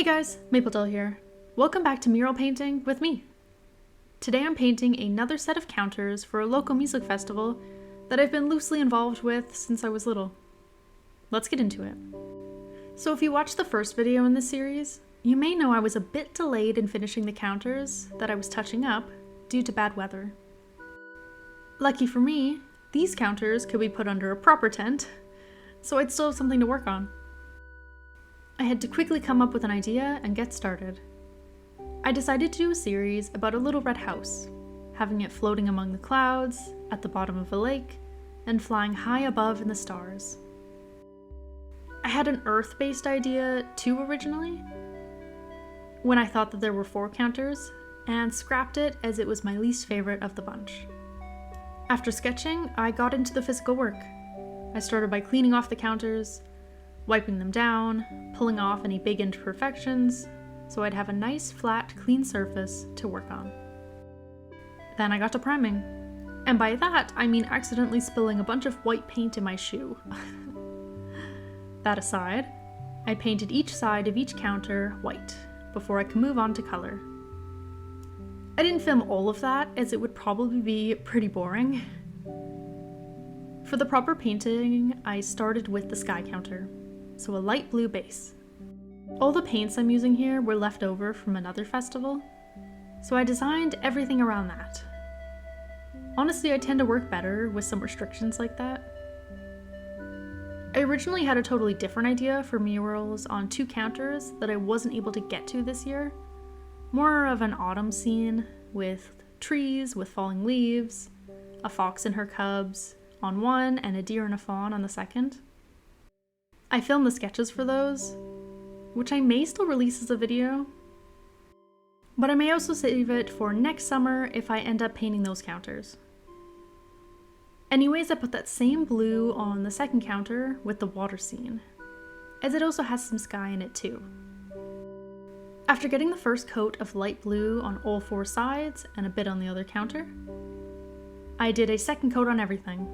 Hey guys, Mapletail here. Welcome back to Mural Painting with me. Today I'm painting another set of counters for a local music festival that I've been loosely involved with since I was little. Let's get into it. So if you watched the first video in this series, you may know I was a bit delayed in finishing the counters that I was touching up due to bad weather. Lucky for me, these counters could be put under a proper tent, so I'd still have something to work on. I had to quickly come up with an idea and get started. I decided to do a series about a little red house, having it floating among the clouds, at the bottom of a lake, and flying high above in the stars. I had an earth-based idea too originally, when I thought that there were 4 counters, and scrapped it as it was my least favorite of the bunch. After sketching, I got into the physical work. I started by cleaning off the counters, wiping them down, pulling off any big imperfections, so I'd have a nice, flat, clean surface to work on. Then I got to priming. And by that, I mean accidentally spilling a bunch of white paint in my shoe. That aside, I painted each side of each counter white before I could move on to color. I didn't film all of that, as it would probably be pretty boring. For the proper painting, I started with the sky counter, so a light blue base. All the paints I'm using here were left over from another festival, so I designed everything around that. Honestly, I tend to work better with some restrictions like that. I originally had a totally different idea for murals on 2 counters that I wasn't able to get to this year. More of an autumn scene with trees with falling leaves, a fox and her cubs on one, and a deer and a fawn on the second. I filmed the sketches for those, which I may still release as a video, but I may also save it for next summer if I end up painting those counters. Anyways, I put that same blue on the second counter with the water scene, as it also has some sky in it too. After getting the first coat of light blue on all 4 sides and a bit on the other counter, I did a second coat on everything.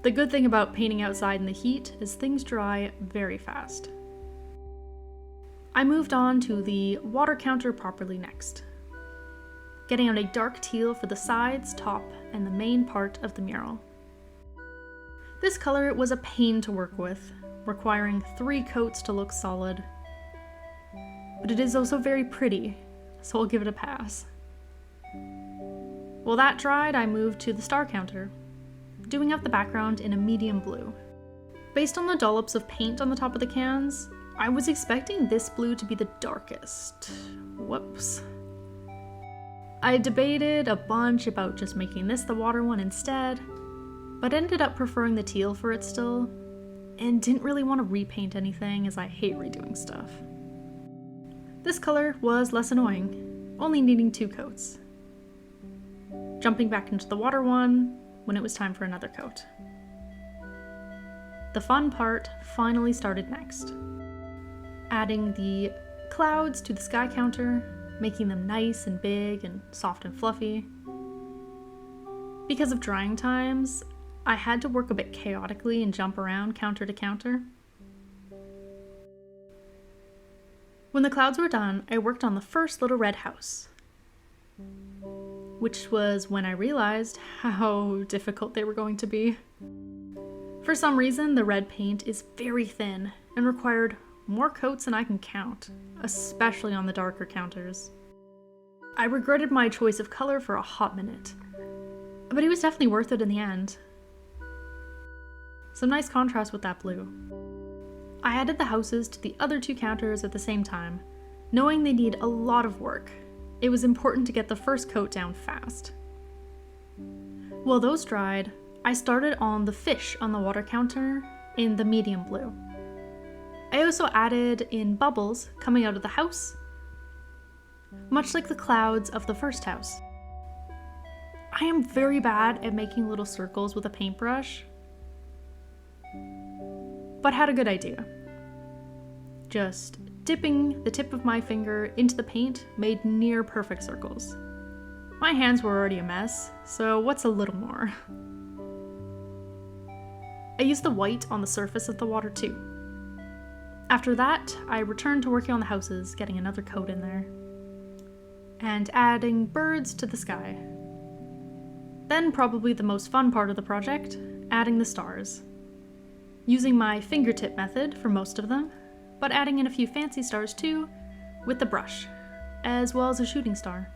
The good thing about painting outside in the heat is things dry very fast. I moved on to the water counter properly next, getting out a dark teal for the sides, top, and the main part of the mural. This color was a pain to work with, requiring 3 coats to look solid, but it is also very pretty, so I'll give it a pass. While that dried, I moved to the star counter, doing up the background in a medium blue. Based on the dollops of paint on the top of the cans, I was expecting this blue to be the darkest. Whoops. I debated a bunch about just making this the water one instead, but ended up preferring the teal for it still, and didn't really want to repaint anything as I hate redoing stuff. This color was less annoying, only needing 2 coats. Jumping back into the water one when it was time for another coat. The fun part finally started next. Adding the clouds to the sky counter, making them nice and big and soft and fluffy. Because of drying times, I had to work a bit chaotically and jump around counter to counter. When the clouds were done, I worked on the first little red house, which was when I realized how difficult they were going to be. For some reason, the red paint is very thin and required more coats than I can count, especially on the darker counters. I regretted my choice of color for a hot minute, but it was definitely worth it in the end. Some nice contrast with that blue. I added the houses to the other 2 counters at the same time, knowing they need a lot of work. It was important to get the first coat down fast. While those dried, I started on the fish on the water counter in the medium blue. I also added in bubbles coming out of the house, much like the clouds of the first house. I am very bad at making little circles with a paintbrush, but had a good idea. Just dipping the tip of my finger into the paint made near perfect circles. My hands were already a mess, so what's a little more? I used the white on the surface of the water too. After that, I returned to working on the houses, getting another coat in there, and adding birds to the sky. Then, probably the most fun part of the project, adding the stars. Using my fingertip method for most of them, but adding in a few fancy stars too, with the brush, as well as a shooting star.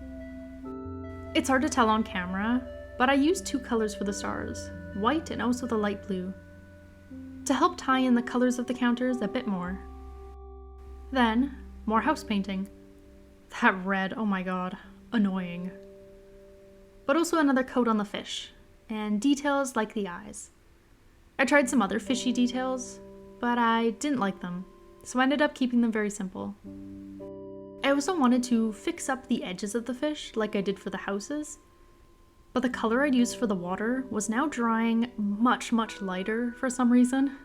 It's hard to tell on camera, but I used 2 colors for the stars, white and also the light blue, to help tie in the colors of the counters a bit more. Then, more house painting. That red, oh my god, annoying. But also another coat on the fish, and details like the eyes. I tried some other fishy details, but I didn't like them, so I ended up keeping them very simple. I also wanted to fix up the edges of the fish like I did for the houses, but the color I'd used for the water was now drying much lighter for some reason.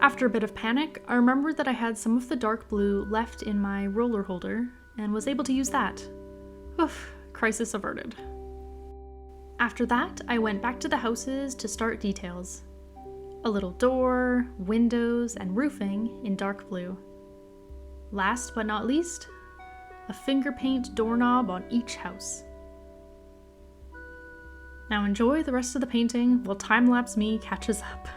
After a bit of panic, I remembered that I had some of the dark blue left in my roller holder and was able to use that. Oof, crisis averted. After that, I went back to the houses to start details. A little door, windows, and roofing in dark blue. Last but not least, a finger paint doorknob on each house. Now enjoy the rest of the painting while time-lapse me catches up.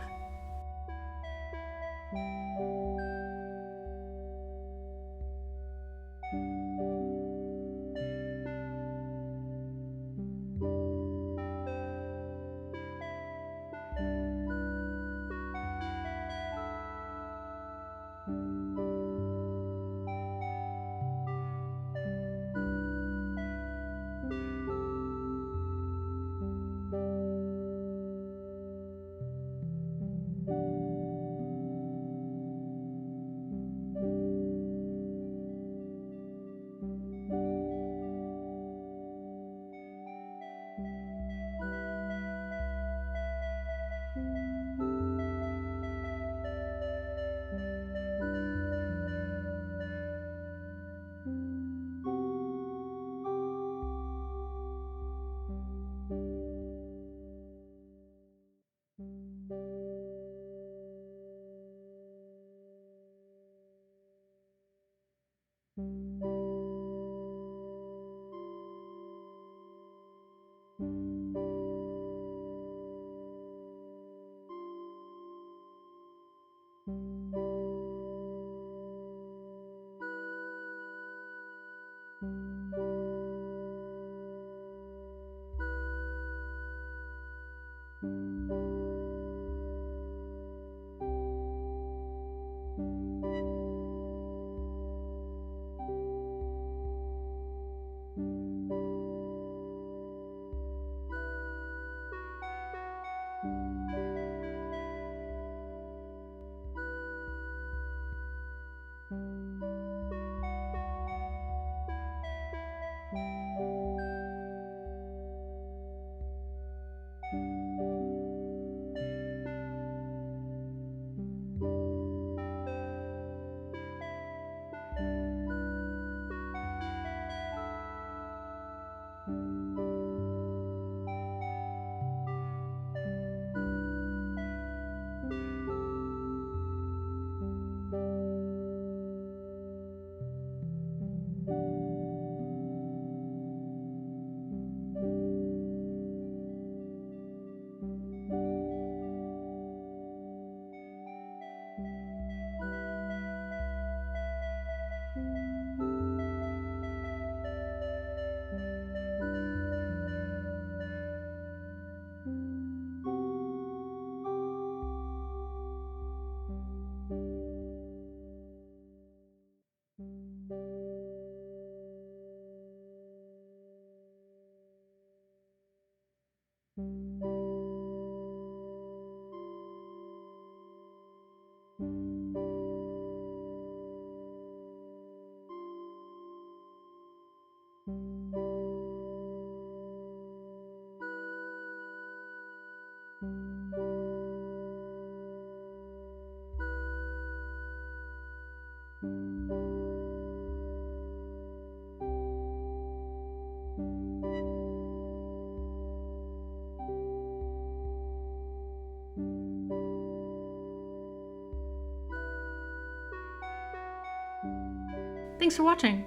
Thanks for watching!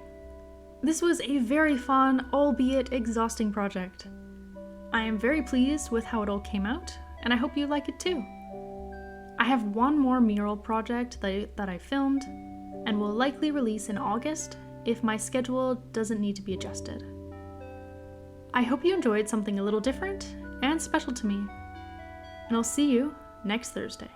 This was a very fun, albeit exhausting project. I am very pleased with how it all came out, and I hope you like it too. I have one more mural project that I filmed, and will likely release in August if my schedule doesn't need to be adjusted. I hope you enjoyed something a little different and special to me, and I'll see you next Thursday.